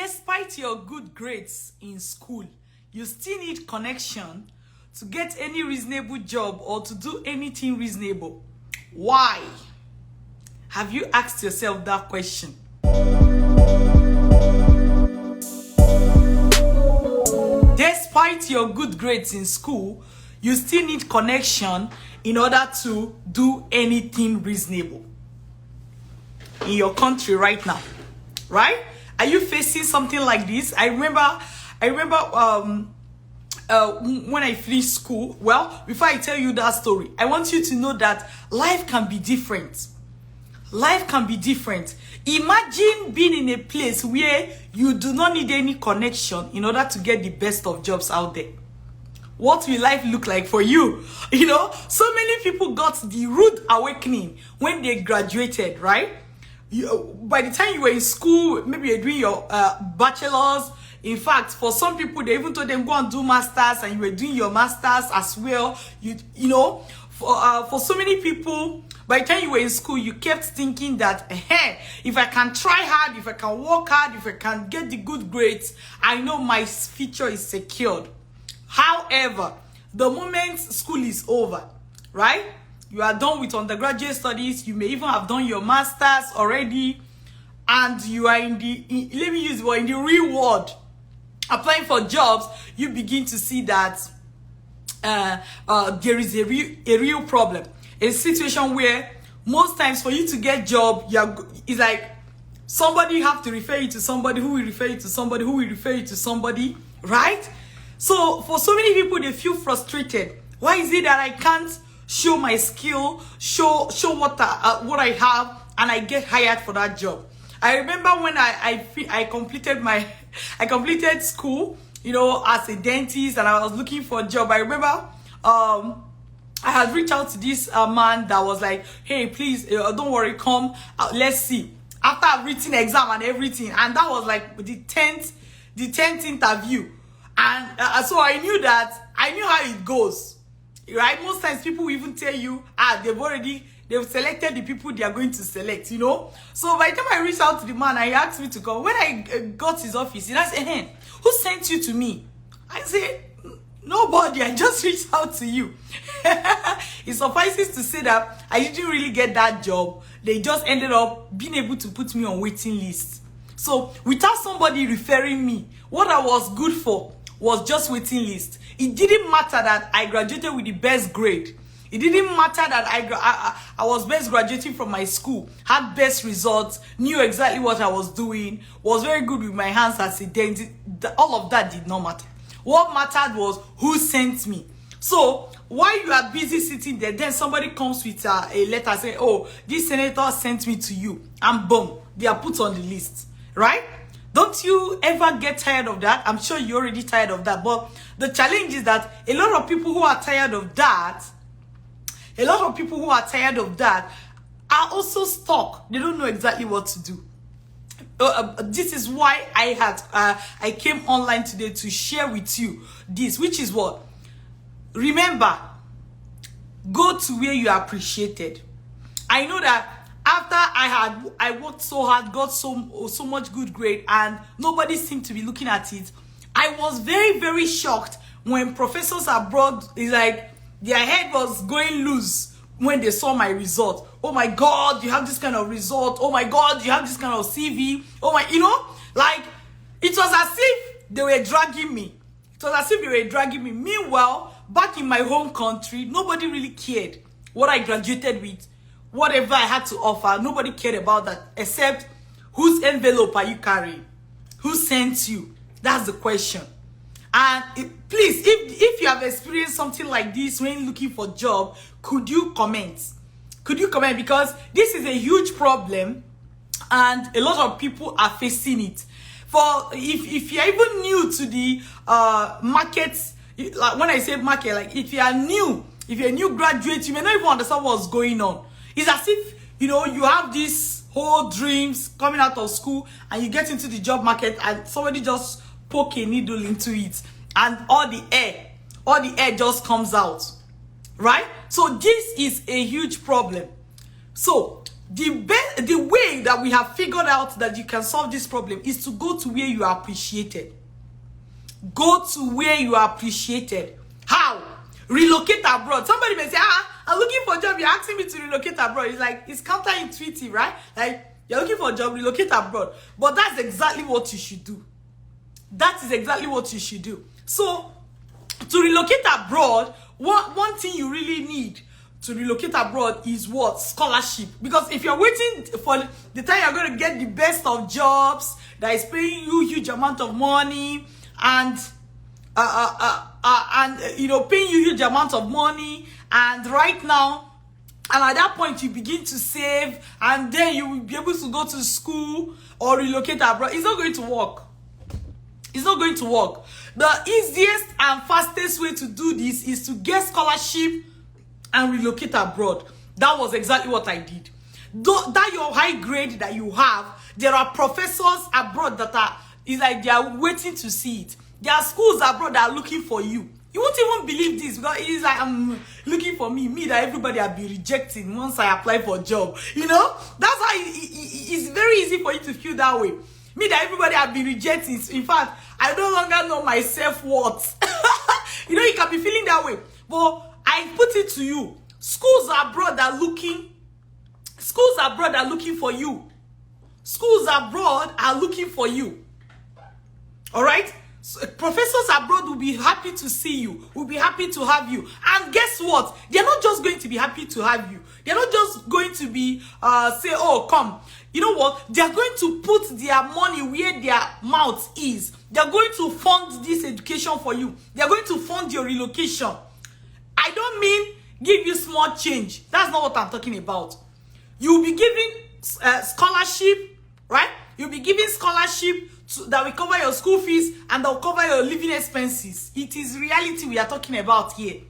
Despite your good grades in school, you still need connection to get any reasonable job or to do anything reasonable. Why? Have you asked yourself that question? Despite your good grades in school, you still need connection in order to do anything reasonable in your country right now, right? Are you facing something like this? I remember when I finished school. Well, before I tell you that story, I want you to know that life can be different. Life can be different. Imagine being in a place where you do not need any connection in order to get the best of jobs out there. What will life look like for you? You know, so many people got the rude awakening when they graduated, right? By the time you were in school, maybe you're doing your bachelor's. In fact, for some people, they even told them go and do masters, and you were doing your masters as well. You know, for so many people, by the time you were in school, you kept thinking that, hey, if I can try hard, if I can work hard, if I can get the good grades, I know my future is secured. However, the moment school is over, right? You are done with undergraduate studies. You may even have done your masters already, and you are in the in the real world, applying for jobs. You begin to see that there is a real problem, a situation where most times for you to get job, it's like somebody have to refer you to somebody who will refer you to somebody who will refer you to somebody, right? So for so many people, they feel frustrated. Why is it that I can't show my skill, show what I have, and I get hired for that job? I remember when I completed school, you know, as a dentist, and I was looking for a job. I remember I had reached out to this man that was like, hey, please, don't worry, come, let's see. After I've written exam and everything, and that was like the 10th interview. And so I knew how it goes. Right? Most times people will even tell you, they've selected the people they are going to select, you know? So by the time I reached out to the man, he asked me to come. When I got to his office, he said, hey, who sent you to me? I said, nobody, I just reached out to you. It suffices to say that I didn't really get that job. They just ended up being able to put me on waiting list. So without somebody referring me, what I was good for was just waiting list. It didn't matter that I graduated with the best grade. It didn't matter that I was best graduating from my school, had best results, knew exactly what I was doing, was very good with my hands as a dentist. All of that did not matter. What mattered was who sent me. So while you are busy sitting there, then somebody comes with a letter saying, oh, this senator sent me to you, and boom, they are put on the list, right? Don't you ever get tired of that? I'm sure you're already tired of that. But the challenge is that a lot of people who are tired of that, are also stuck. They don't know exactly what to do. This is why I came online today to share with you this, which is what? Remember, go to where you are appreciated. I know that after I worked so hard, got so much good grade, and nobody seemed to be looking at it, I was very, very shocked when professors abroad, it's like their head was going loose when they saw my result. Oh my God, you have this kind of result. Oh my God, you have this kind of CV. Oh my, you know, like it was as if they were dragging me. It was as if they were dragging me. Meanwhile, back in my home country, nobody really cared what I graduated with. Whatever I had to offer, nobody cared about that, except whose envelope are you carrying? Who sent you? That's the question. And please, if you have experienced something like this when looking for a job, could you comment? Could you comment? Because this is a huge problem, and a lot of people are facing it. For if you're even new to the markets, like when I say market, like if you're a new graduate, you may not even understand what's going on. It's as if, you know, you have these whole dreams coming out of school, and you get into the job market and somebody just poke a needle into it, and all the air just comes out, right? So this is a huge problem. So the way that we have figured out that you can solve this problem is to go to where you are appreciated. Go to where you are appreciated. How? Relocate abroad. Somebody may say, I'm looking for a job, you're asking me to relocate abroad. It's like, it's counterintuitive, right? Like, you're looking for a job, relocate abroad. But that's exactly what you should do. That is exactly what you should do. So, to relocate abroad, one thing you really need to relocate abroad is what? Scholarship. Because if you're waiting for the time you're going to get the best of jobs that is paying you huge amount of money and paying you huge amount of money, and right now, and at that point you begin to save, and then you will be able to go to school or relocate abroad, it's not going to work. It's not going to work. The easiest and fastest way to do this is to get scholarship and relocate abroad. That was exactly what I did. That your high grade that you have, there are professors abroad that are, it's like they are waiting to see it. There are schools abroad that are looking for you. You won't even believe this, because it is like, I'm looking for me that everybody will be rejecting once I apply for a job. You know, that's how it's very easy for you to feel that way. Me that everybody have been rejecting. In fact, I no longer know my self-worth. You know, you can be feeling that way. But I put it to you. Schools abroad are looking for you. Schools abroad are looking for you. All right? So, professors abroad will be happy to see you, will be happy to have you. And guess what? They're not just going to be happy to have you. They're not just going to be, say, oh, come. You know what? They're going to put their money where their mouth is. They're going to fund this education for you. They're going to fund your relocation. I don't mean give you small change. That's not what I'm talking about. You'll be giving scholarship, right? You'll be giving scholarship that will cover your school fees and that will cover your living expenses. It is reality we are talking about here.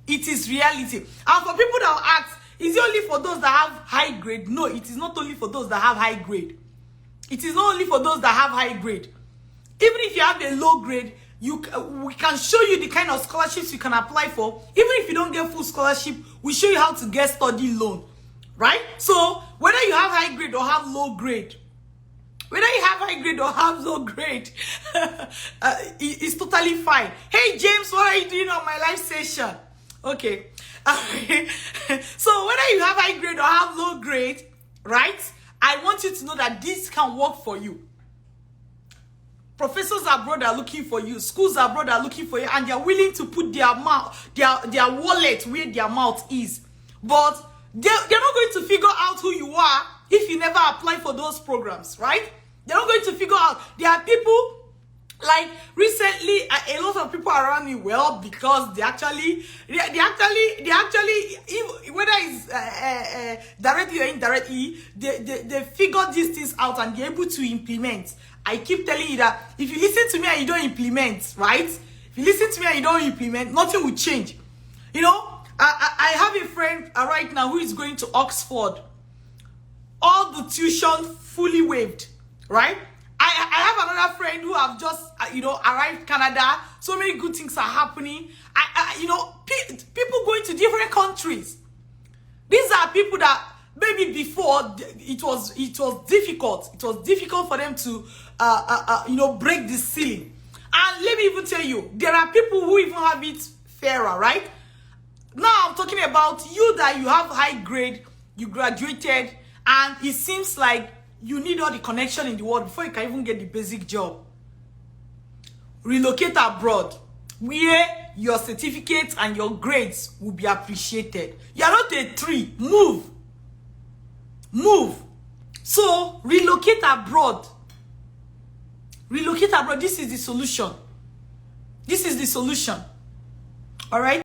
It is reality. And for people that will ask, is it only for those that have high grade? No, it is not only for those that have high grade. It is not only for those that have high grade. Even if you have a low grade, we can show you the kind of scholarships you can apply for. Even if you don't get full scholarship, we show you how to get study loan. Right? So, whether you have high grade or have low grade, it's totally fine. Hey, James, what are you doing on my live session? Okay. So, whether you have high grade or have low grade, right? I want you to know that this can work for you. Professors abroad are looking for you. Schools abroad are looking for you. And they're willing to put their wallet where their mouth is. But they're not going to figure out who you are if you never apply for those programs, right? They're not going to figure out. There are people, like recently, a lot of people around me, well, because they actually, whether it's directly or indirectly, they figure these things out and they're able to implement. I keep telling you that if you listen to me and you don't implement, right? If you listen to me and you don't implement, nothing will change. You know, I have a friend right now who is going to Oxford. All the tuition fully waived, right? I have another friend who have just, arrived Canada. So many good things are happening. People going to different countries. These are people that maybe before it was difficult. It was difficult for them to, break the ceiling. And let me even tell you, there are people who even have it fairer, right? Now I'm talking about you that you have high grade, you graduated, and it seems like you need all the connection in the world before you can even get the basic job. Relocate abroad, where your certificates and your grades will be appreciated. You are not a tree. Move. Move. So, relocate abroad. Relocate abroad. This is the solution. This is the solution. All right?